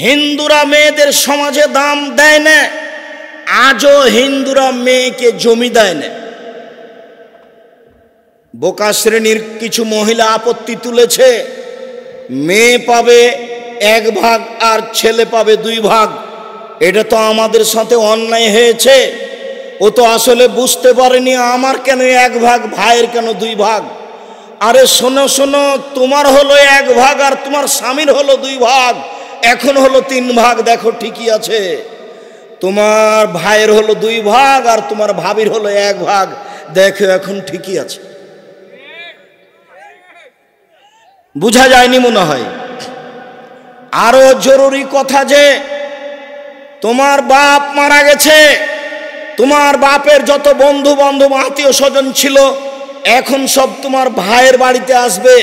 হিন্দুরা মেয়েদের সমাজে দাম দেয় না, আজও হিন্দুরা মেয়েকে জমি দেয় না। বোকা শ্রেণীর কিছু মহিলা আপত্তি তুলেছে, মেয়ে পাবে 1 ভাগ আর ছেলে পাবে 2 ভাগ। এটা তো আমাদের সাথে অন্যায় হয়েছে। ও তো আসলে বুঝতে পারেনি আমার কেন 1 ভাগ, ভাইয়ের কেন 2 ভাগ। আরে শোনো শোনো, তোমার হলো 1 ভাগ আর তোমার স্বামীর হলো 2 ভাগ, এখন হলো 3 ভাগ। দেখো ঠিকই আছে, তোমার ভাইয়ের হলো 2 ভাগ আর তোমার ভাবির হলো 1 ভাগ, দেখো এখন ঠিকই আছে। বুঝা যায়নি মনে হয়। আরো জরুরি কথা যে তোমার বাপ মারা গেছে, তোমার বাপের যত বন্ধু বান্ধব আত্মীয় স্বজন ছিল এখন সব তোমার ভাইয়ের বাড়িতে আসবে,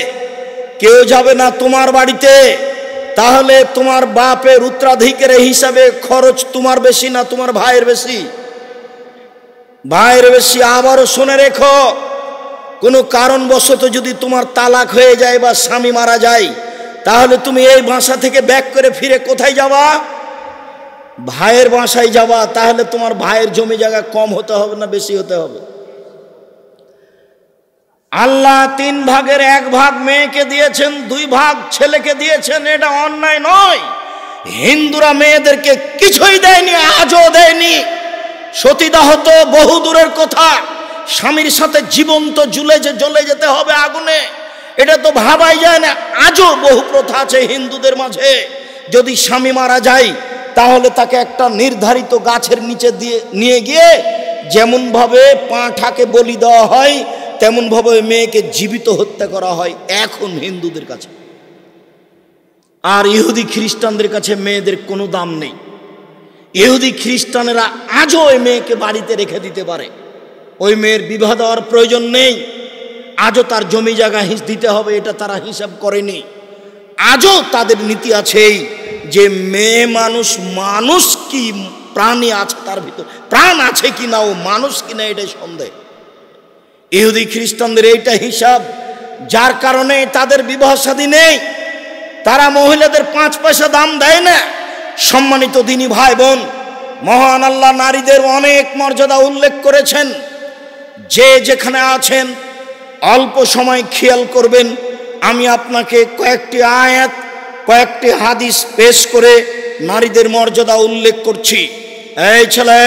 কেউ যাবে না তোমার বাড়িতে। তাহলে তোমার বাপের উত্তরাধিকারের হিসাবে খরচ তোমার বেশি না তোমার ভাইয়ের বেশি? ভাইয়ের বেশি। আবারও শুনে রেখো, কোনো কারণবশত যদি তোমার তালাক হয়ে যায় বা স্বামী মারা যায়, তাহলে তুমি এই বাসা থেকে ব্যাক করে ফিরে কোথায় যাবা? ভাইয়ের বাসায় যাবা। তাহলে তোমার ভাইয়ের জমি জায়গা কম হতে হবে না বেশি হতে হবে? আল্লাহ 3 ভাগের 1 ভাগ মেয়েকে দিয়েছেন, 2 ভাগ ছেলেকে দিয়েছেন, এটা অন্যায় নয়। হিন্দুরা মেয়েদেরকে কিছুই দেয়নি, আজও দেয়নি। সতীদাহ তো বহু দূরের কথা, স্বামীর সাথে জীবন্ত জ্বলে যেতে হবে আগুনে, এটা তো ভাবাই যায় না। আজও বহু প্রথা আছে হিন্দুদের মাঝে। যদি স্বামী মারা যায় তাহলে তাকে একটা নির্ধারিত গাছের নিচে নিয়ে গিয়ে যেমন ভাবে পাঁঠাকে বলি দেওয়া হয় তেমন ভাবে মেয়েকে জীবিত হত্যা করা হয় এখন হিন্দুদের কাছে। আর ইহুদি খ্রিস্টানদের কাছে মেয়েদের কোনো দাম নেই। ইহুদি খ্রিস্টানেরা আজও ওই মেয়েকে বাড়িতে রেখে দিতে পারে, ওই মেয়ের বিবাহ দেওয়ার প্রয়োজন নেই। আজও তার জমি জায়গা দিতে হবে, এটা তারা হিসাব করেনি। আজও তাদের নীতি আছে যে মেয়ে মানুষ কি প্রাণী আছে, তার ভিতর প্রাণ আছে কি না, ও মানুষ কিনা এটাই সন্দেহ। ইহুদি খ্রিস্টানদের এইটা হিসাব, যার কারণে তাদের বিবাহ শাদী নেই। তারা মহিলাদের 5 পয়সা দাম দেয় না। সম্মানিত দিনী ভাই বোন, মহান আল্লাহ নারীদের অনেক মর্যাদা উল্লেখ করেছেন। যে যেখানে আছেন অল্প সময় খেয়াল করবেন, আমি আপনাকে কয়েকটি আয়াত কয়েকটি হাদিস পেশ করে নারীদের মর্যাদা উল্লেখ করছি। এই ছেলে,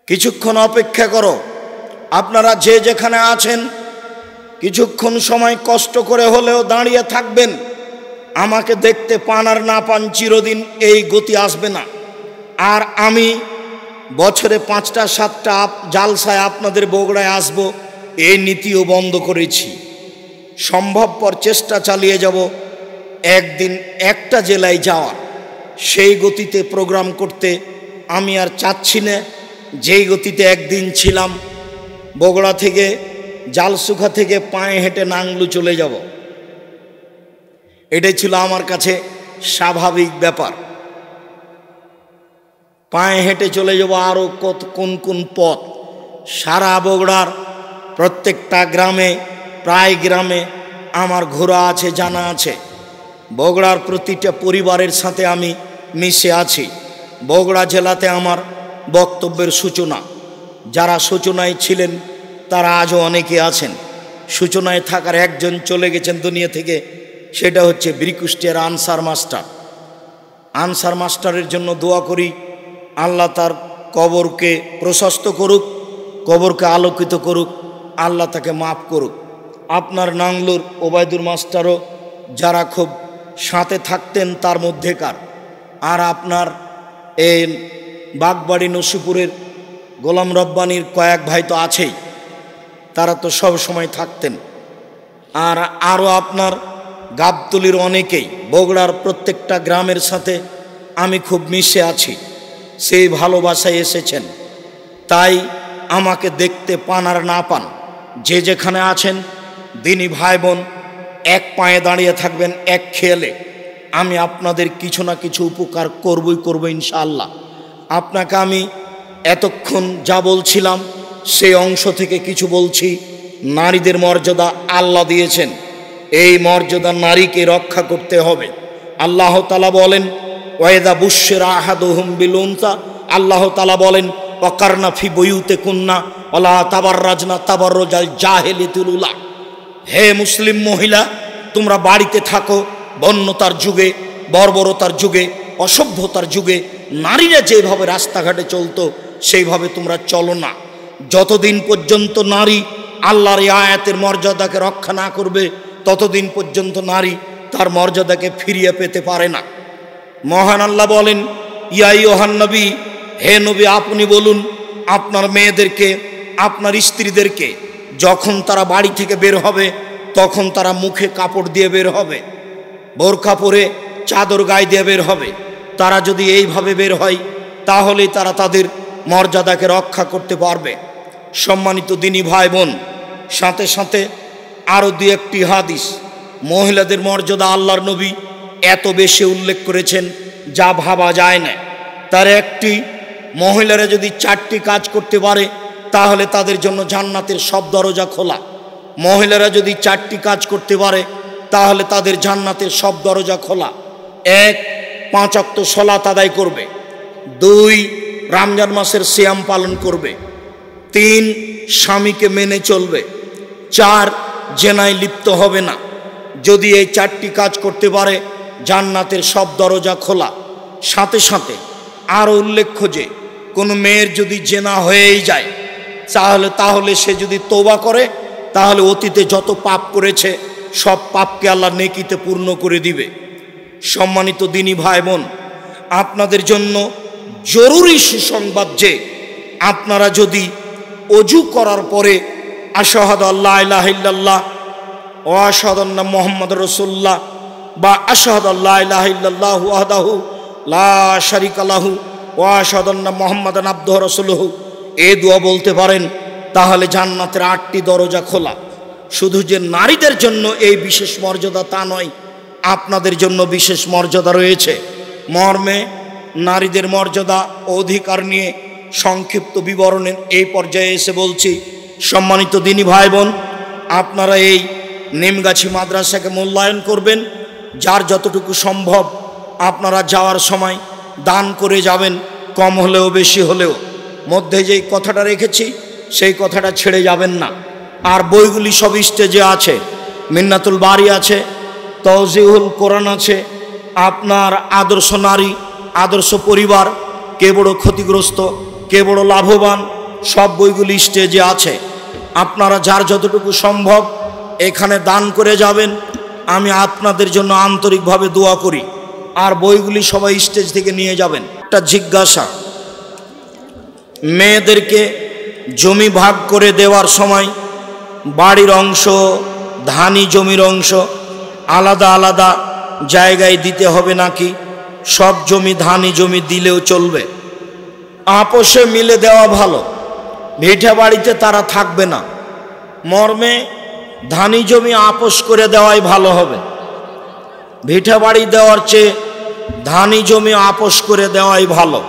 কিছুক্ষণ অপেক্ষা করো। আপনারা যে যেখানে আছেন কিছুক্ষণ সময় কষ্ট করে হলেও দাঁড়িয়ে থাকবেন। আমাকে দেখতে পান আর না পান, চিরদিন এই গতি আসবে না। আর আমি বছরে 5টা 7টা জালসায় আপনাদের বগুড়ায় আসব, এই নীতিও বন্ধ করেছি। সম্ভবপর চেষ্টা চালিয়ে যাব একদিন একটা জেলায় যাওয়ার, সেই গতিতে প্রোগ্রাম করতে আমি আর চাচ্ছি না। যেই গতিতে একদিন ছিলাম, বগুড়া থেকে জালসুখা থেকে পায়ে হেঁটে নাংলু চলে যাব, এটাই ছিল আমার কাছে স্বাভাবিক ব্যাপার। পায়ে হেঁটে চলে যাব আরও কোন কোন পথ। সারা বগুড়ার প্রত্যেকটা গ্রামে, প্রায় গ্রামে আমার ঘোরা আছে, জানা আছে। বগুড়ার প্রতিটা পরিবারের সাথে আমি মিশে আছি। বগুড়া জেলাতে আমার বক্তব্যের সূচনা, যারা সূচনায় ছিলেন তারা আজও অনেকে আছেন। সূচনায় থাকার একজন চলে গেছেন দুনিয়া থেকে, সেটা হচ্ছে বীরকুষ্টিয়ার আনসার মাস্টার। আনসার মাস্টারের জন্য দোয়া করি, আল্লাহ তার কবরকে প্রশস্ত করুক, কবরকে আলোকিত করুক, আল্লাহ তাকে মাফ করুক। আপনার নাংলুর ওবায়দুর মাস্টারও যারা খুব সাথে থাকতেন তার মধ্যেকার। আর আপনার এই বাগবাড়ি নসিপুরের গোলাম রব্বানির কয়েক ভাই তো আছেই, তারা তো সব সময় থাকতেন। আর আরও আপনার গাবতলির অনেকেই, বগুড়ার প্রত্যেকটা গ্রামের সাথে আমি খুব মিশে আছি, সেই ভালোবাসায় এসেছেন। তাই আমাকে দেখতে পান আর না পান, যে যেখানে আছেন দিনী ভাই বোন, এক পায়ে দাঁড়িয়ে থাকবেন এক খেয়ালে। আমি আপনাদের কিছু না কিছু উপকার করবো ইনশাআল্লাহ। আপনাকে আমি এতক্ষণ যা বলছিলাম সেই অংশ থেকে কিছু বলছি। নারীদের মর্যাদা আল্লাহ দিয়েছেন, এই মর্যাদা নারীকে রক্ষা করতে হবে। আল্লাহ তাআলা বলেন ওয়াইদা বুশশিরা আহাদুহুম বিল উনসা, আল্লাহ তাআলা বলেন ওয়াকারনা ফি বুয়ুতিকুন্না ওয়ালা তাবাররাজনা তাবাররুজাল জাহিলিয়াতিল উলা। হে মুসলিম মহিলা, তোমরা বাড়িতে থাকো। বন্যতার যুগে, বর্বরতার যুগে, অসভ্যতার যুগে নারীরা যেভাবে রাস্তাঘাটে চলতো সেইভাবে তোমরা চলো না। যতদিন পর্যন্ত নারী আল্লাহর এই আয়াতের মর্যাদাকে রক্ষা না করবে ততদিন পর্যন্ত নারী তার মর্যাদাকে ফিরিয়ে পেতে পারে না। মহান আল্লাহ বলেন ইয়া আইয়ুহান নবী, হে নবী আপনি বলুন আপনার মেয়েদেরকে, আপনার স্ত্রীদেরকে যখন তারা বাড়ি থেকে বের হবে তখন তারা মুখে কাপড় দিয়ে বের হবে, বোরকা পরে চাদর গায়ে দিয়ে বের হবে। তারা যদি এইভাবে বের হয় তাহলেই তারা তাদের মর্যাদাকে রক্ষা করতে পারবে। সম্মানিত দিনী ভাই বোন, সাথে সাথে আরও দুই একটি হাদিস মহিলাদের মর্যাদা আল্লাহর নবী এত বেশি উল্লেখ করেছেন যা ভাবা যায় না। তার একটি, মহিলারা যদি 4টি কাজ করতে পারে তাহলে তাদের জন্য জান্নাতের সব দরজা খোলা। মহিলারা যদি 4টি কাজ করতে পারে তাহলে তাদের জান্নাতের সব দরজা খোলা। 1, 5 ওয়াক্ত সালাত আদায় করবে। 2, রমজান মাসের সিয়াম পালন করবে। 3, স্বামীকে মেনে চলবে। 4, জেনায় লিপ্ত হবে না। যদি এই 4টি কাজ করতে পারে জান্নাতের সব দরজা খোলা। সাথে সাথে আরও উল্লেখ্য যে কোনো মেয়ের যদি জেনা হয়েই যায় তাহলে সে যদি তওবা করে তাহলে অতীতে যত পাপ করেছে সব পাপকে আল্লাহ নেকিতে পূর্ণ করে দিবে। সম্মানিত দিনী ভাই বোন, আপনাদের জন্য জরুরি সুসংবাদ যে আপনারা যদি অজু করার পরে আশহাদু আল্লা ইলাহা ইল্লাল্লাহ ওয়া আশহাদু আন্না মুহাম্মাদুর রাসূলুল্লাহ বা আশহাদু আল্লা ইলাহা ইল্লাল্লাহু ওয়াহদাহু লা শারীকা লাহু ওয়া আশহাদু আন্না মুহাম্মাদান আবদুহু ওয়া রাসূলুহু এই দোয়া বলতে পারেন তাহলে জান্নাতের 8টি দরজা খোলা। শুধু যে নারীদের জন্য এই বিশেষ মর্যাদা তা নয়, আপনাদের জন্য বিশেষ মর্যাদা রয়েছে। মর্মে নারীদের মর্যাদা ও অধিকার নিয়ে সংক্ষিপ্ত বিবরণের এই পর্যায়ে এসে বলছি। সম্মানিত দিনী ভাই বোন, আপনারা এই নিমগাছি মাদ্রাসাকে মূল্যায়ন করবেন। যার যতটুকু সম্ভব আপনারা যাওয়ার সময় দান করে যাবেন, কম হলেও বেশি হলেও। মধ্যে যেই কথাটা রেখেছি সেই কথাটা ছেড়ে যাবেন না। আর বইগুলি সব স্টেজে আছে, মিন্নাতুল বারি আছে, তাওজিহুল কোরআন আছে, আপনার আদর্শ নারী, আদর্শ পরিবার, কে বড় ক্ষতিগ্রস্ত, কে বড় লাভবান, সব বইগুলি স্টেজে আছে। আপনারা যার যতটুকু সম্ভব এখানে দান করে যাবেন। আমি আপনাদের জন্য আন্তরিকভাবে দোয়া করি। আর বইগুলি সবাই স্টেজ থেকে নিয়ে যাবেন। একটা জিজ্ঞাসা, মেয়েদেরকে জমি ভাগ করে দেওয়ার সময় বাড়ির অংশ, ধানি জমির অংশ আলাদা আলাদা জায়গায় দিতে হবে নাকি সব জমি ধানি জমি দিলেও চলবে? আপোষে মিলে দেওয়া ভালো। ভিটে বাড়িতে তারা থাকবে না, মর্মে ধানি জমি আপোষ করে দেওয়াই ভালো হবে। ভিটে বাড়ি দেওয়ার চেয়ে ধানি জমি আপোষ করে দেওয়াই ভালো।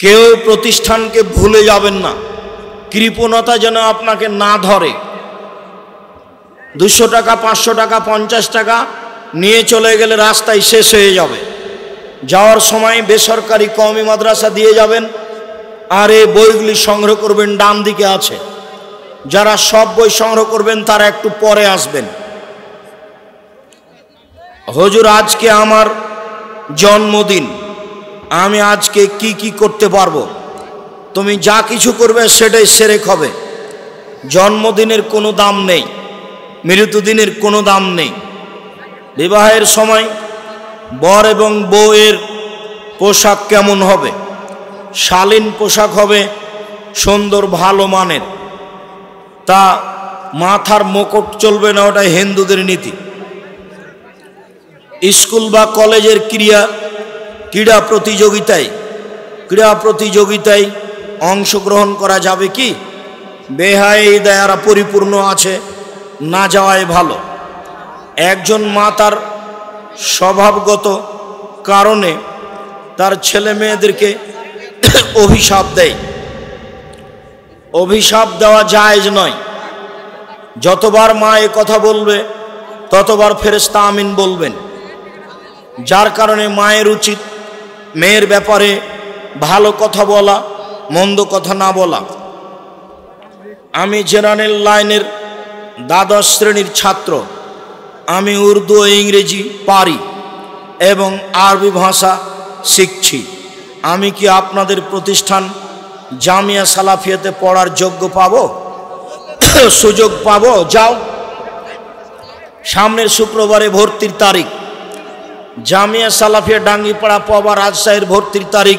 কেউ প্রতিষ্ঠানকে ভুলে যাবেন না, কৃপণতা যেন আপনাকে না ধরে। 200 টাকা, 500 টাকা, 50 টাকা নিয়ে চলে গেলে রাস্তায় শেষ হয়ে যাবে। যাওয়ার সময় বেসরকারি কওমি মাদ্রাসা দিয়ে যাবেন। আর এই বইগুলি সংগ্রহ করবেন, ডান দিকে আছে। যারা সব বই সংগ্রহ করবেন তারা একটু পরে আসবেন। হুজুর আজকে আমার জন্মদিন, আমি আজকে কি কি করতে পারবো? তুমি যা কিছু করবে সেটাই শিরক হবে। জন্মদিনের কোনো দাম নেই, মৃত্যুদিনের কোনো দাম নেই। বিবাহের সময় বর এবং বউয়ের পোশাক কেমন হবে? শালীন পোশাক হবে, সুন্দর ভালো মানের। তা মাথার মুকুট চলবে না, ওটা হিন্দুদের নীতি। স্কুল বা কলেজের ক্রীড়া প্রতিযোগিতায় অংশগ্রহণ করা যাবে কি? বেহায়ারা পরিপূর্ণ আছে, না যাওয়াই ভালো। একজন মা তার স্বভাবগত কারণে তার ছেলে মেয়েদেরকে অভিশাপ দেয়। অভিশাপ দেওয়া জায়েজ নয়। যতবার মা এ কথা বলবে ততবার ফেরেশতা আমিন বলবেন। যার কারণে মায়ের উচিত মেয়ের ব্যাপারে ভালো কথা বলা, মন্দ কথা না বলা। আমি জেনারেল লাইনের দ্বাদশ শ্রেণীর ছাত্র। আমি উর্দু ও ইংরেজি পারি এবং আরবি ভাষা শিখছি। আমি কি আপনাদের প্রতিষ্ঠান জামিয়া সালাফিয়াতে পড়ার যোগ্য পাবো, সুযোগ পাবো? যাও, সামনের শুক্রবারে ভর্তির তারিখ। জামিয়া সালাফিয়া ডাঙ্গিপাড়া পবা রাজশাহীর ভর্তির তারিখ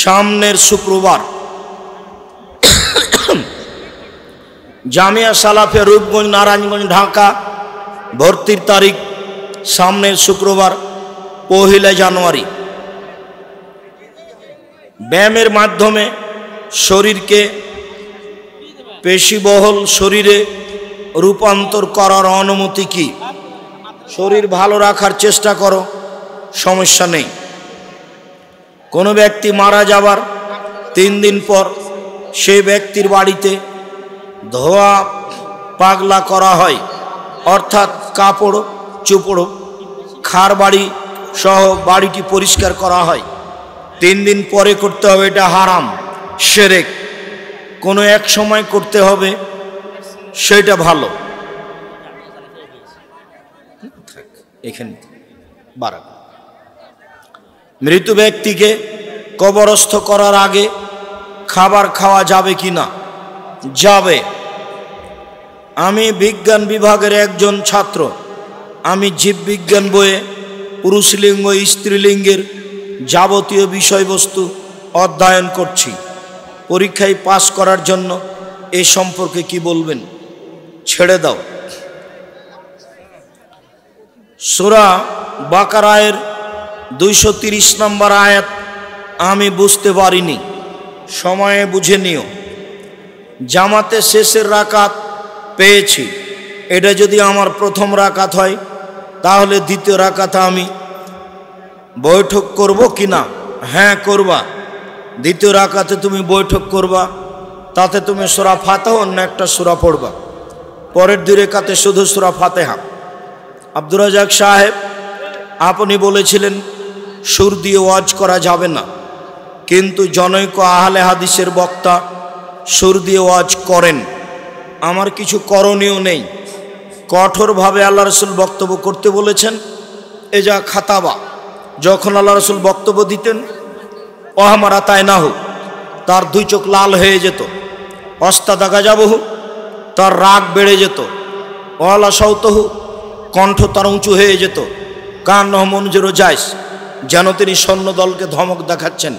সামনের শুক্রবার। জামিয়া সালাফিয়া রূপগঞ্জ নারায়ণগঞ্জ ঢাকা ভর্তির তারিখ সামনের শুক্রবার 1 জানুয়ারি। ব্যায়ামের মাধ্যমে শরীরকে পেশিবহুল শরীরে রূপান্তর করার অনুমতি কি? শরীর ভালো রাখার চেষ্টা করো, সমস্যা নেই। কোনো ব্যক্তি মারা যাবার 3 দিন পর সেই ব্যক্তির বাড়িতে ধোয়া পাগলা করা হয়, অর্থাৎ কাপড় চোপড় খার বাড়ি সহ বাড়িটি পরিষ্কার করা হয়। 3 দিন পরে করতে হবে, এটা হারাম, শিরক। কোনো এক সময় করতে হবে, সেটা ভালো। এখানে মৃত ব্যক্তিকে কবরস্থ করার আগে খাবার খাওয়া যাবে কি না? যাবে। আমি বিজ্ঞান বিভাগের একজন ছাত্র। আমি জীববিজ্ঞান বইয়ে পুরুষলিঙ্গ স্ত্রীলিঙ্গের যাবতীয় বিষয়বস্তু অধ্যয়ন করছি। পরীক্ষায় পাস করার জন্য এ সম্পর্কে কি বলবেন? ছেড়ে দাও। সূরা বাকারায়ের 230 নম্বর আয়াত আমি বুঝতে পারিনি, সময়ে বুঝে নিও। জামাতে শেষের রাকাত পেয়েছি, এটা যদি আমার প্রথম রাকাত হয় তাহলে দ্বিতীয় রাকাতে আমি বৈঠক করব কি না? হ্যাঁ, করবা। দ্বিতীয় রাকাতে তুমি বৈঠক করবা, তাতে তুমি সূরা ফাতিহা অন্য একটা সূরা পড়বা। পরের 2 রাকাতে শুধু সূরা ফাতিহা। আব্দুর রাজ্জাক সাহেব, আপনি বলেছিলেন সুর দিয়ে ওয়াজ করা যাবে না, কিন্তু জনৈক আহলে হাদিসের বক্তা সুর দিয়ে ওয়াজ করেন। আমার কিছু করণীয় নেই। কঠোরভাবে আল্লাহ রসুল বক্তব্য করতে বলেছেন। এ যা খাতাবা, যখন আল্লাহ রসুল বক্তব্য দিতেন, ওহামারা তাই না হোক, তার 2 চোখ লাল হয়ে যেত। অস্তা দাগা যাবহু, তার রাগ বেড়ে যেত। ওয়ালা সৌতহু, কণ্ঠ তার উঁচু হয়ে যেত। কান নহমনুজেরও যাইস, যেন তিনি সৈন্যদলকে ধমক দেখাচ্ছেন।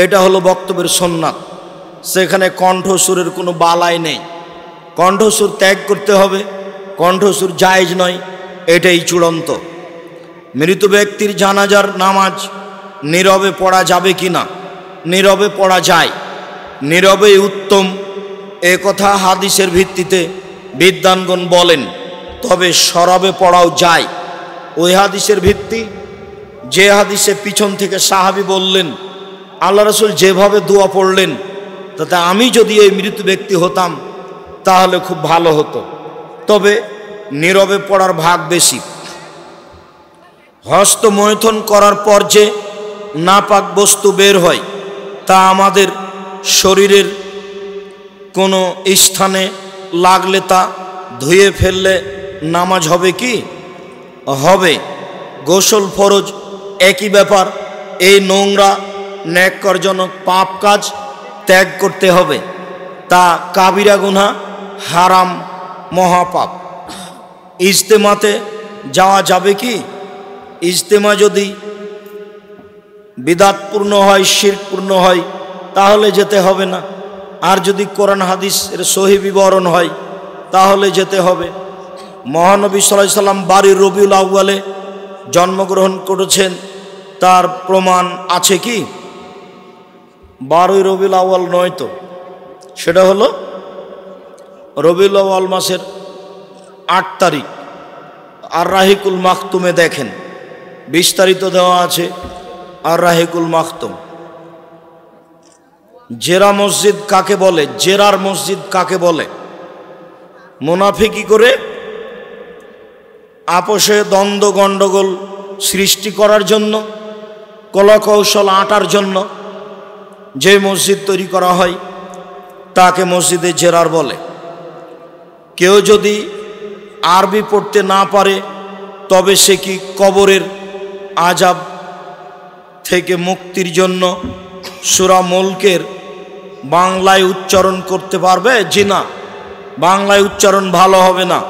এটা হলো বক্তব্যের সুন্নাত। সেখানে কণ্ঠসুরের কোনো বালাই নেই। কণ্ঠসুর ত্যাগ করতে হবে, কণ্ঠসুর জায়েজ নয়, এটাই চূড়ান্ত। মৃত ব্যক্তির জানাজার নামাজ নীরবে পড়া যাবে কি না? নীরবে পড়া যায়, নীরবেই উত্তম। এ কথা হাদিসের ভিত্তিতে বিদ্বানগণ বলেন। তবে সরবে পড়াও যায়। ওই হাদিসের ভিত্তি, যে হাদিসে পিছন থেকে সাহাবী বললেন আল্লাহ রসুল যেভাবে দোয়া পড়লেন, তাতে আমি যদি এই মৃত ব্যক্তি হতাম তাহলে খুব ভালো হতো। তবে নীরবে পড়ার ভাগ বেশি। হস্তমৈথুন করার পর যে নাপাক বস্তু বের হয়, তা আমাদের শরীরের কোনো স্থানে লাগলে তা ধুয়ে ফেললে নামাজ হবে কি? হবে। গোসল ফরজ, একই ব্যাপার। এই নোংরা ন্যাক্কারজনক পাপ কাজ ত্যাগ করতে হবে। তা কাবিরা গুনাহ, হারাম, মহাপাপ। ইজতেমাতে যাওয়া যাবে কি? ইজতেমা যদি বিদাতপূর্ণ হয়, শিরকপূর্ণ হয়, তাহলে যেতে হবে না। আর যদি কোরআন হাদিসের সহি বিবরণ হয় তাহলে যেতে হবে। মহানবী সাল্লাল্লাহু আলাইহি সাল্লাম 12 রবিউল আউয়ালে জন্মগ্রহণ করেছেন, তার প্রমাণ আছে কি? 12 রবিউল আউয়াল নয় তো, সেটা হলো রবিউল আউয়াল মাসের 8 তারিখ। আর রাহিকুল মাখতুমে দেখেন, বিস্তারিত দেওয়া আছে। আর রাহিকুল মাখতুম। জেরা মসজিদ কাকে বলে? জেরার মসজিদ কাকে বলে? মুনাফিকি করে আপোষে দ্বন্দ্ব গণ্ডগোল সৃষ্টি করার জন্য, কলাকৌশল আঁটার জন্য যে মসজিদ তৈরি করা হয় তাকে মসজিদে জেরার বলে। কেউ যদি আরবি পড়তে না পারে তবে সে কি কবরের আযাব থেকে মুক্তির জন্য সূরা মুলকের বাংলায় উচ্চারণ করতে পারবে? জি না, বাংলায় উচ্চারণ ভালো হবে না।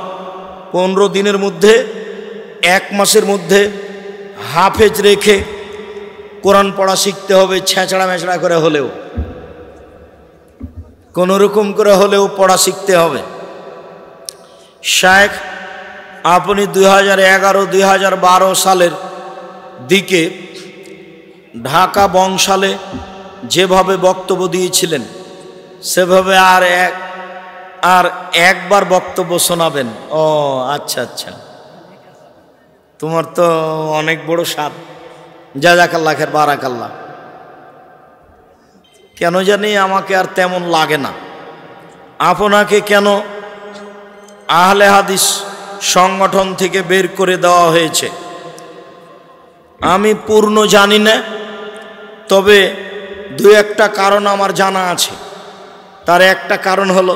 15 দিনের মধ্যে, 1 মাসের মধ্যে হাফেজ রেখে কোরআন পড়া শিখতে হবে, ছেঁচড়া মেচড়া করে হলেও, কোনো রকম করে হলেও পড়া শিখতে হবে। শায়েখ, আপনি 2011-2012 সালের দিকে ঢাকা বংশালে যেভাবে বক্তব্য দিয়েছিলেন সেভাবে আর একবার বক্তব্য শোনাবেন। ও আচ্ছা আচ্ছা, তোমার তো অনেক বড় স্বাদ। জাযাকাল্লাহ খায়ের, বারাকাল্লাহ। কেন জানি আমাকে আর তেমন লাগে না। আপনাকে কেন আহলে হাদিস সংগঠন থেকে বের করে দেওয়া হয়েছে আমি পূর্ণ জানি না, তবে 2-1টা কারণ আমার জানা আছে। তার একটা কারণ হলো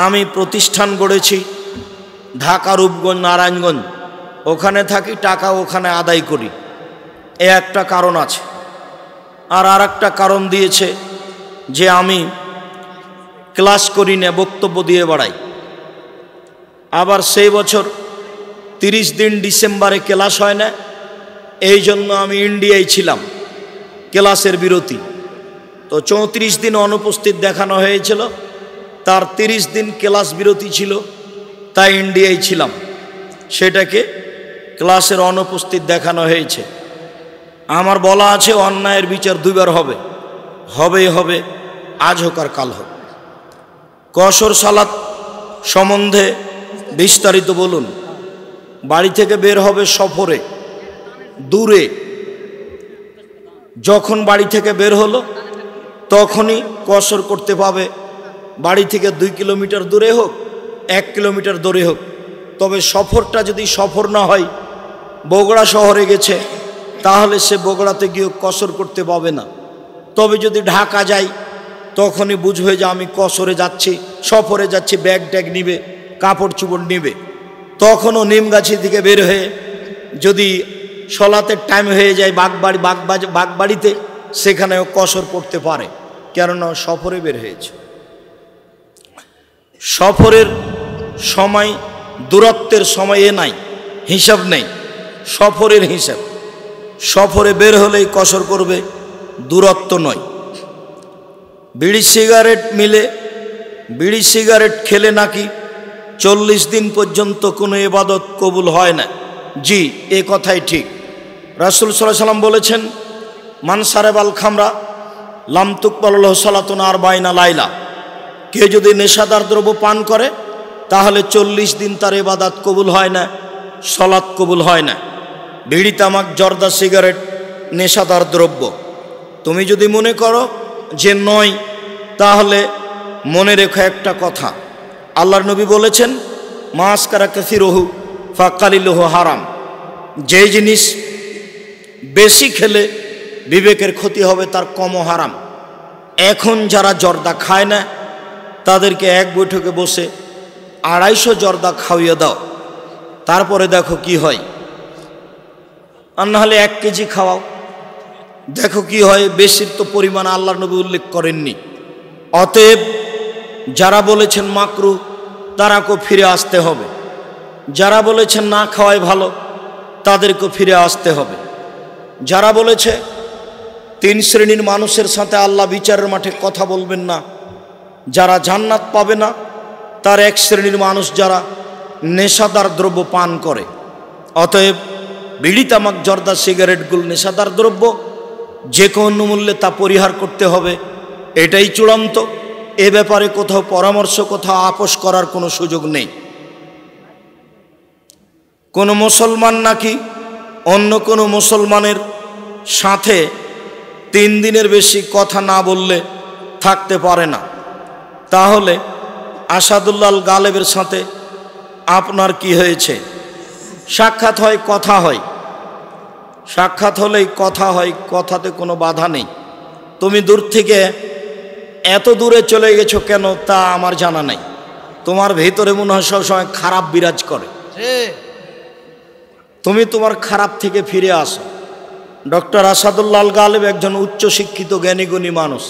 আমি প্রতিষ্ঠান গড়েছি ঢাকা, রূপগঞ্জ, নারায়ণগঞ্জ, ওখানে থাকি, টাকা ওখানে আদায় করি, এ একটা কারণ আছে। আর একটা কারণ দিয়েছে যে আমি ক্লাস করি না, বক্তব্য দিয়ে বেড়াই। আবার সেই বছর 30 দিন ডিসেম্বরে ক্লাস হয় না, এই জন্য আমি ইন্ডিয়ায় ছিলাম, ক্লাসের বিরতি। তো 34 দিন অনুপস্থিত দেখানো হয়েছিল, তার 30 দিন ক্লাস বিরতি ছিল, তাই ইন্ডিয়ায় ছিলাম, সেটাকে ক্লাসের অনুপস্থিত দেখানো হয়েছে। আমার বলা আছে অন্যায়ের বিচার 2বার হবে, হবেই হবে, আজ হোক আর কাল হোক। কসর সালাত সম্বন্ধে বিস্তারিত বলুন। বাড়ি থেকে বের হবে সফরে, দূরে, যখন বাড়ি থেকে বের হলো তখনই কসর করতে পাবে। বাড়ি থেকে 2 কিলোমিটার দূরে হোক, 1 কিলোমিটার দূরে হোক, তবে সফরটা যদি সফর না হয়, বগুড়া শহরে গেছে, তাহলে সে বগুড়াতে গিয়ে কসর করতে পাবে না। তবে যদি ঢাকা যাই, তখনই বুঝবে যে আমি কসরে যাচ্ছি, সফরে যাচ্ছি, ব্যাগ ট্যাগ নিবে, কাপড় চোপড় নিবে। তখনও নিমগাছি থেকে বের হয়ে যদি সলাতের টাইম হয়ে যায় বাগবাড়িতে, সেখানেও কসর করতে পারে, কেননা সফরে বের হয়েছে। সফরের সময়, দূরত্বের সময়ে নাই, হিসাব নেই, সফরের হিসাব। সফরে বের হলেই কসর করবে, দূরত্ব নয়। বিড়ি সিগারেট মিলে, বিড়ি সিগারেট খেলে নাকি 40 দিন পর্যন্ত কোনো ইবাদত কবুল হয় না। জি, এ কথাই ঠিক। রাসূল সাল্লাল্লাহু আলাইহি ওয়াসাল্লাম বলেছেন, মান সারাবাল খামরা লাম তুকবাল লাহু সালাতুন 40 লাইলা। কে যদি নেশাদার দ্রব্য পান করে তাহলে 40 দিন তার ইবাদত কবুল হয় না, সালাত কবুল হয় না। বিড়ি, তামাক, জর্দা, সিগারেট নেশাদার দ্রব্য। তুমি যদি মনে করো যে নয়, তাহলে মনে রেখো একটা কথা, আল্লাহর নবী বলেছেন, মাসকারা কাসিরুহু ফাকালিলুহু হারাম। যে জিনিস বেশি খেলে বিবেকের ক্ষতি হবে, তার কমও হারাম। এখন যারা জর্দা খায় না তাদেরকে এক বৈঠকে বসে 250 জর্দা খাওয়িয়ে দাও, তারপরে দেখো কি হয়। আর নাহলে 1 কেজি খাওয়াও, দেখো কি হয়। বেশির তো পরিমাণ আল্লাহর নবী উল্লেখ করেননি। অতএব যারা বলেছেন মাকরু, তারাকেও ফিরে আসতে হবে। যারা বলেছেন না খাওয়াই ভালো, তাদেরকেও ফিরে আসতে হবে। যারা বলেছে 3 শ্রেণীর মানুষের সাথে আল্লাহ বিচারের মাঠে কথা বলবেন না, যারা জান্নাত পাবে না, তার 1 শ্রেণীর মানুষ যারা নেশাদার দ্রব্য পান করে। অতএব বিড়ি, তামাক, জর্দা, সিগারেটগুলো নেশাদার দ্রব্য, যে কোনো মূল্যে তা পরিহার করতে হবে, এটাই চূড়ান্ত। এ ব্যাপারে কোথাও পরামর্শ, কোথাও আপোষ করার কোনো সুযোগ নেই। কোনো মুসলমান নাকি অন্য কোনো মুসলমানের সাথে 3 দিনের বেশি কথা না বললে থাকতে পারে না। তাহলে আসাদুল্লাহ গালেবের সাথে আপনার কি হয়েছে? সাক্ষাৎ হয়, কথা হয়, সাক্ষাৎ হলেই কথা হয়, কথাতে কোনো বাধা নেই। তুমি দূর থেকে এত দূরে চলে গেছো কেন তা আমার জানা নাই। তোমার ভেতরে মনে হয় সবসময় খারাপ বিরাজ করে, তুমি তোমার খারাপ থেকে ফিরে আসো। ডক্টর আসাদুল্লাহ গালেব একজন উচ্চ শিক্ষিত জ্ঞানীগুণী মানুষ,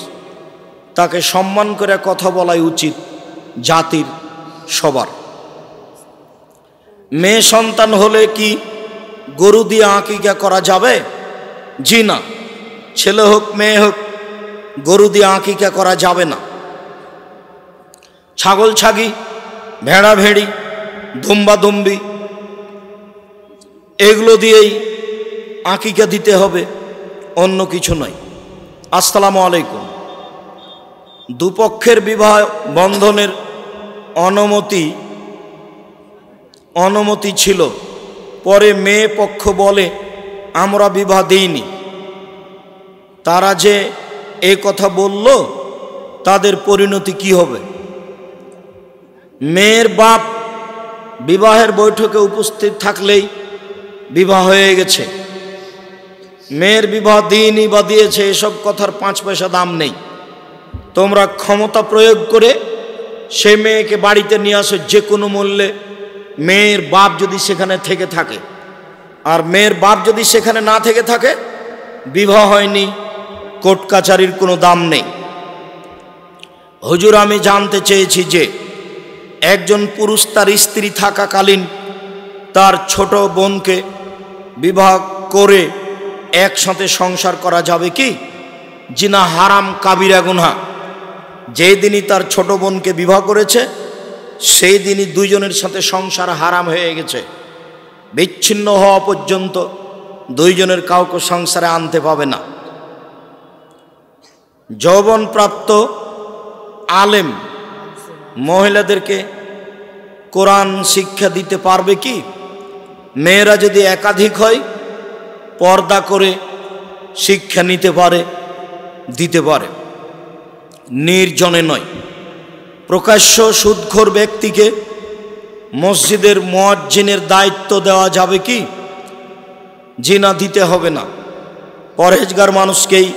তাকে সম্মান করে কথা বলাই উচিত জাতির সবার। মেয়ে সন্তান হলে কি গরু দিয়ে আকিকা করা যাবে? জি না, ছেলে হোক মেয়ে হোক গরু দিয়ে আকিকা করা যাবে না। ছাগল ছাগি, ভেড়া ভেড়ি, দুম্বা দুম্বি এগুলো দিয়েই আকিকা দিতে হবে, অন্য কিছু নয়। আসসালামু আলাইকুম। দুপক্ষের বিবাহ বন্ধনের অনুমতি ছিল, পরে মেয়ে পক্ষ বলে আমরা বিবাহ দিইনি। তারা যে এ কথা বলল তাদের পরিণতি কি হবে? মেয়ের বাপ বিবাহের বৈঠকে উপস্থিত থাকলেই বিবাহ হয়ে গেছে। মেয়ের বিবাহ দিইনি বা দিয়েছে এসব কথার 5 পয়সা দাম নেই। তোমরা ক্ষমতা প্রয়োগ করে সে মেয়েকে বাড়িতে নিয়ে আসো যে কোনো মূল্যে, মেয়ের বাপ যদি সেখানে থেকে থাকে। আর মেয়ের বাপ যদি সেখানে না থেকে থাকে, বিবাহ হয়নি, কোর্ট কাচারির কোনো দাম নেই। হুজুর, আমি জানতে চেয়েছি যে একজন পুরুষ তার স্ত্রী থাকাকালীন তার ছোট বোনকে বিবাহ করে একসাথে সংসার করা যাবে কি? জিনা হারাম, কাবিরা গুনাহ। যেই দিনই তার ছোট বোনকে বিবাহ করেছে সেই দিনই দুইজনের সাথে সংসার হারাম হয়ে গেছে। বিচ্ছিন্ন হওয়া পর্যন্ত দুইজনের কাউকে সংসারে আনতে পাবে না। যৌবনপ্রাপ্ত আলেম মহিলাদেরকে কোরআন শিক্ষা দিতে পারবে কি? মেয়েরা যদি একাধিক হয় পর্দা করে শিক্ষা নিতে পারে, দিতে পারে, নির্জনে নয়। প্রকাশ্য সুদখোর ব্যক্তিকে মসজিদের মুয়াজ্জিনের দায়িত্ব দেওয়া যাবে কি? জি না, দিতে হবে না। পরহেজগার মানুষকেই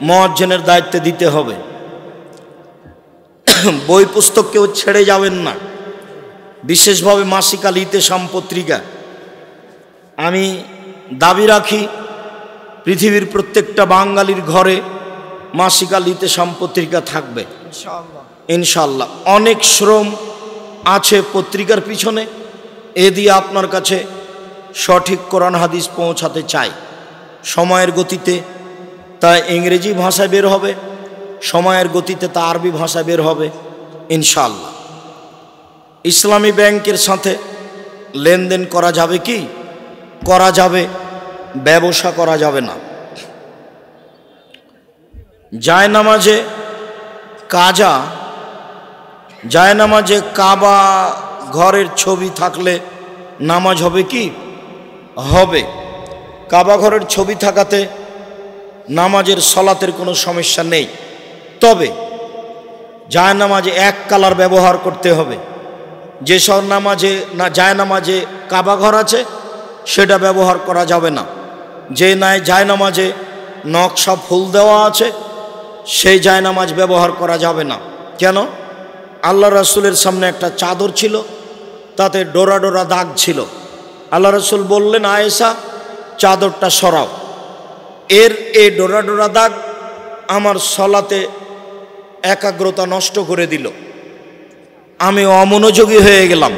মুয়াজ্জিনের দায়িত্ব দিতে হবে। বই পুস্তক কেউ ছেড়ে যাবেন না, বিশেষভাবে মাসিক আল ইতেশাম পত্রিকা। আমি দাবি রাখি পৃথিবীর প্রত্যেকটা বাঙালির ঘরে মাসিক আল ইতেশাম পত্রিকা থাকবে ইনশাআল্লাহ। অনেক শ্রম আছে পত্রিকার পিছনে, এ দিয়ে আপনার কাছে সঠিক কোরআন হাদিস পৌঁছাতে চাই। সময়ের গতিতে তা ইংরেজি ভাষায় বের হবে, সময়ের গতিতে তা আরবি ভাষায় বের হবে ইনশাআল্লাহ। ইসলামী ব্যাংকের সাথে লেনদেন করা যাবে কি? করা যাবে, ব্যবসা করা যাবে না। জায়নামাজে কাবা ঘরের ছবি থাকলে নামাজ হবে কি? হবে। কাবা ঘরের ছবি থাকাতে নামাজের সলাতের কোনো সমস্যা নেই। তবে জায়নামাজে এক কালার ব্যবহার করতে হবে। যেসব জায়নামাজে কাবা ঘর আছে সেটা ব্যবহার করা যাবে না। যে জায়নামাজে নকশা ফুল দেওয়া আছে সেই জায়নামাজ ব্যবহার করা যাবে না। কেন? আল্লাহ রাসূলের সামনে একটা চাদর ছিল, তাতে ডোরা ডোরা দাগ ছিল। আল্লাহ রাসূল বললেন, আয়েশা চাদরটা সরাও। এই ডোরা ডোরা দাগ আমার সলাতে একাগ্রতা নষ্ট করে দিল, আমি অমনোযোগী হয়ে গেলাম।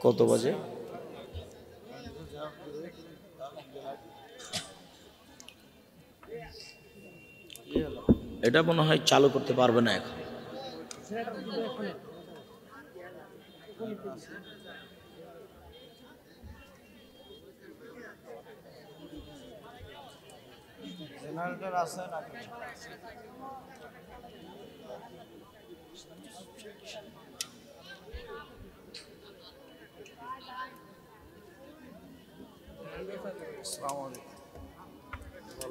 কত বাজে? এটা মনে হয় চালু করতে পারবে না এখন। আসসালামু আলাইকুম।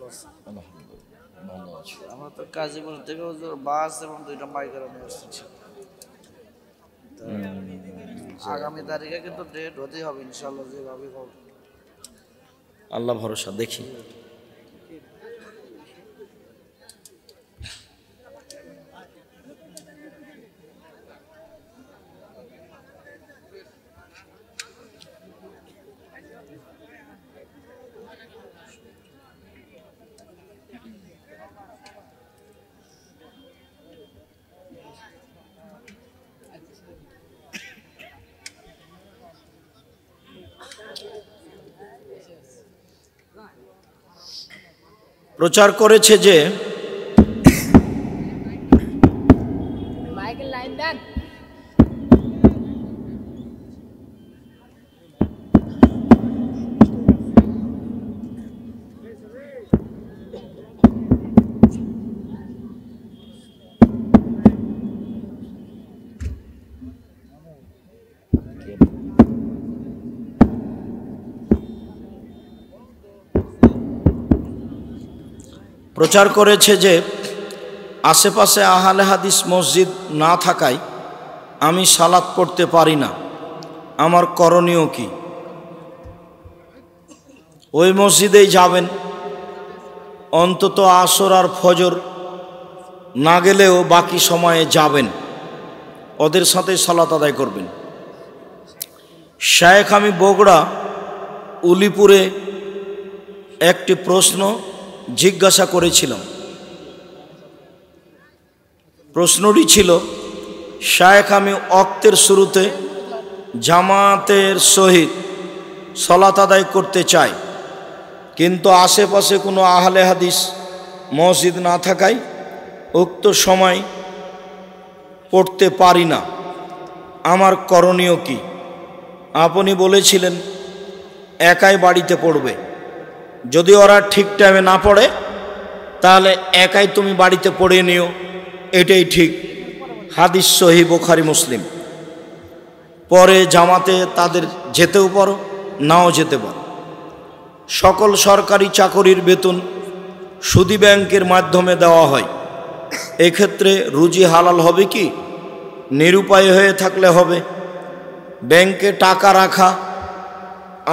আছেন? আলহামদুলিল্লাহ ভালো আছি। আমরা তো গাজীপুর থেকে হুজুর বাস এবং 2টা মাইক্রো নিয়ে আসছি। আগামী তারিখে কিন্তু ডেট হতেই হবে ইনশাল্লাহ, যেভাবে হোক। আল্লাহ ভরসা, দেখি। প্রচার করেছে যে প্রচার করেছে যে আশেপাশে আহলে হাদিস মসজিদ না থাকায় আমি সালাত পড়তে পারি না, আমার করণীয় কি? ওই মসজিদেই যাবেন, অন্তত আসর আর ফজর না গেলেও বাকি সময়ে যাবেন, ওদের সাথে সালাত আদায় করবেন। শেখ আমি বগুড়া উলিপুরে একটি প্রশ্ন জিজ্ঞাসা করেছিলাম। প্রশ্নটি ছিল, শেখ আমি ওয়াক্তের শুরুতে জামাতের সহিত সালাত আদায় করতে চাই, কিন্তু আশেপাশে কোনো আহলে হাদিস মসজিদ না থাকায় উক্ত সময় পড়তে পারি না, আমার করণীয় কি? আপনি বলেছিলেন একাই বাড়িতে পড়বে, যদি ওরা ঠিক টাইমে না পড়ে তাহলে একাই তুমি বাড়িতে পড়ে নিও, এটাই ঠিক। হাদিস সহিহ বুখারী মুসলিম। পরে জামাতে তাদের যেতেও পারো, নাও যেতে পারো। সকল সরকারি চাকরির বেতন সুদী ব্যাংকের মাধ্যমে দেওয়া হয়, এক্ষেত্রে রুজি হালাল হবে কি? নিরুপায় হয়ে থাকলে হবে। ব্যাংকে টাকা রাখা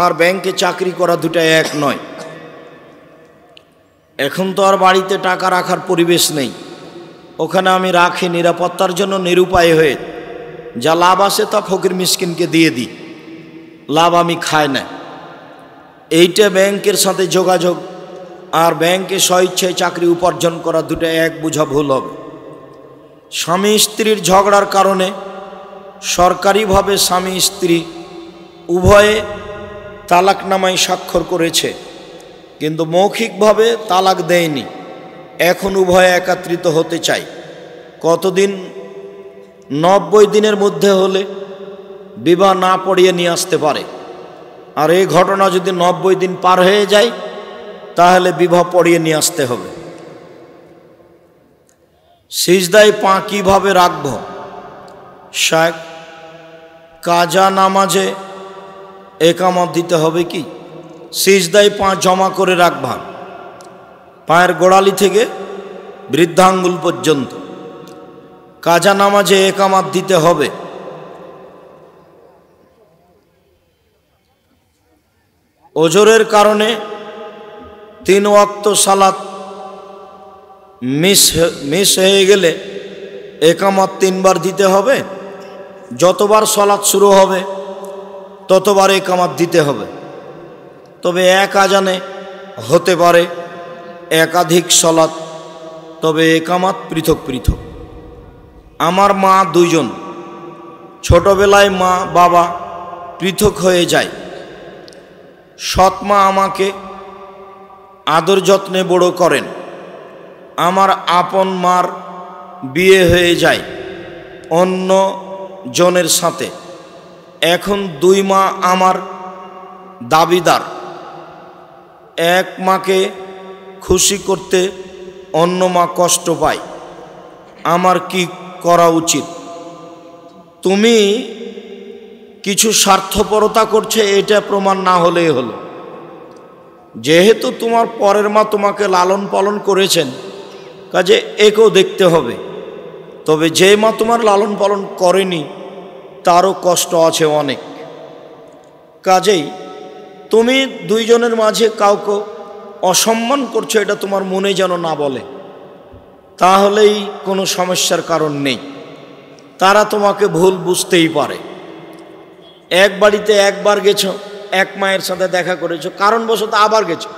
আর ব্যাংকে চাকরি করা দুটা এক নয়। এখন তো আর বাড়িতে টাকা রাখার পরিবেশ নেই, ওখানে আমি রাখি নিরাপত্তার জন্য, নিরুপায় হয়ে যা লাভ আসে তা ফকির মিসকিনকে দিয়ে দিই, লাভ আমি খাই না। এইটা ব্যাংকের সাথে যোগাযোগ আর ব্যাংকে স্বইচ্ছায় চাকরি উপার্জন করা দুটো এক বোঝা ভুল হবে। স্বামী স্ত্রীর ঝগড়ার কারণে সরকারিভাবে স্বামী স্ত্রী উভয়ে তালাকনামায় স্বাক্ষর করেছে, কিন্তু মৌখিকভাবে তালাক দেয়নি। এখন উভয়ে একত্রিত হতে চায়। কতদিন? 90 দিনের মধ্যে হলে বিবাহ না পড়িয়ে নিয়ে আসতে পারে। আর এই ঘটনা যদি 90 দিন পার হয়ে যায় তাহলে বিবাহ পড়িয়ে নিয়ে আসতে হবে। সিজদায় পা কীভাবে রাখব? শেখ, কাজা নামাজে একামত দিতে হবে কি? সিজদায় পা জমা করে রাখবা, পায়ের গোড়ালি থেকে বৃদ্ধাঙ্গুল পর্যন্ত। কাজা নামাজে একামত দিতে হবে। ওজরের কারণে 3 ওয়াক্ত সালাত মিস হয়ে গেলে একামত 3 বার দিতে হবে। যতবার সালাত শুরু হবে ততবার একামত দিতে হবে। তবে এক আজানে হতে পারে একাধিক সালাত, তবে একামত পৃথক পৃথক। আমার মা 2 জন, ছোটবেলায় মা বাবা পৃথক হয়ে যায়। সৎ মা আমাকে আদর যত্নে বড় করেন। আমার আপন মার বিয়ে হয়ে যায় অন্য জনের সাথে। এখন 2 মা আমার দাবিদার। এক মাকে খুশি করতে অন্য মা কষ্ট পায়, আমার কি করা উচিত? তুমি কিছু স্বার্থপরতা করছে, এটা প্রমাণ না হলেই হলো। যেহেতু তোমার পরের মা তোমাকে লালন পালন করেছেন, কাজে একেও দেখতে হবে। তবে যে মা তোমার লালন পালন করেনি তারও কষ্ট আছে অনেক। কাজেই তুমি দুইজনের মাঝে কাউকে অসম্মান করছো, এটা তোমার মনে যেন না বলে, তাহলেই কোনো সমস্যার কারণ নেই। তারা তোমাকে ভুল বুঝতেই পারে। এক বাড়িতে একবার গেছো, এক মায়ের সাথে দেখা করেছো, কারণবশত আবার গেছো,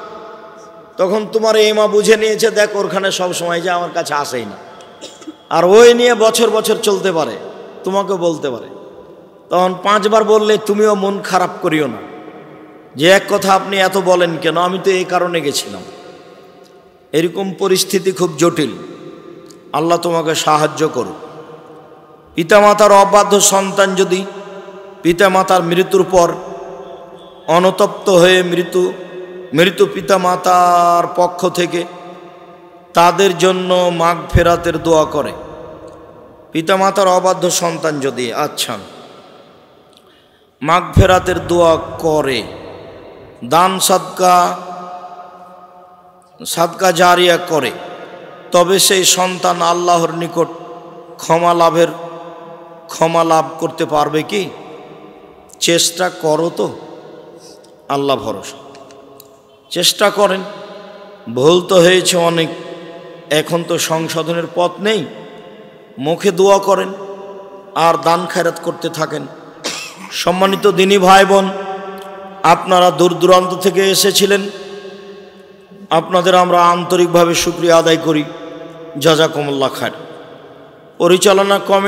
তখন তোমার এই মা বুঝে নিয়েছে দেখ ওরখানে সব সময় যে আমার কাছে আসেই না, আর ওই নিয়ে বছর বছর চলতে পারে, তোমাকে বলতে পারে। তখন 5 বার বললে তুমিও মন খারাপ করিও না যে এক কথা আপনি এত বলেন কেন, আমি তো এই কারণে গেছিলাম। এরকম পরিস্থিতি খুব জটিল। আল্লাহ তোমাকে সাহায্য করুক। পিতামাতার অবাধ্য সন্তান যদি পিতামাতার মৃত্যুর পর অনুতপ্ত হয়ে মৃত পিতামাতার পক্ষ থেকে তাদের জন্য মাগফিরাতের দোয়া করে, পিতামাতার অবাধ্য সন্তান যদি মাগফিরাতের দোয়া করে, দান সাদকা জারিয়া করে, তবে সেই সন্তান আল্লাহর নিকট ক্ষমা লাভ করতে পারবে কি? চেষ্টা করো তো, আল্লাহ ভরসা, চেষ্টা করেন। ভুল তো হয়েছে অনেক, এখন তো সংশোধনের পথ নেই। মুখে দোয়া করেন আর দান খায়রাত করতে থাকেন। সম্মানিত দিনী ভাই বোন, আপনারা দূর দূরান্ত থেকে এসেছিলেন, আপনাদের আমরা আন্তরিকভাবে শুকরিয়া আদায় করি। জাযাকুমুল্লাহ খায়র। পরিচালনা কমিটি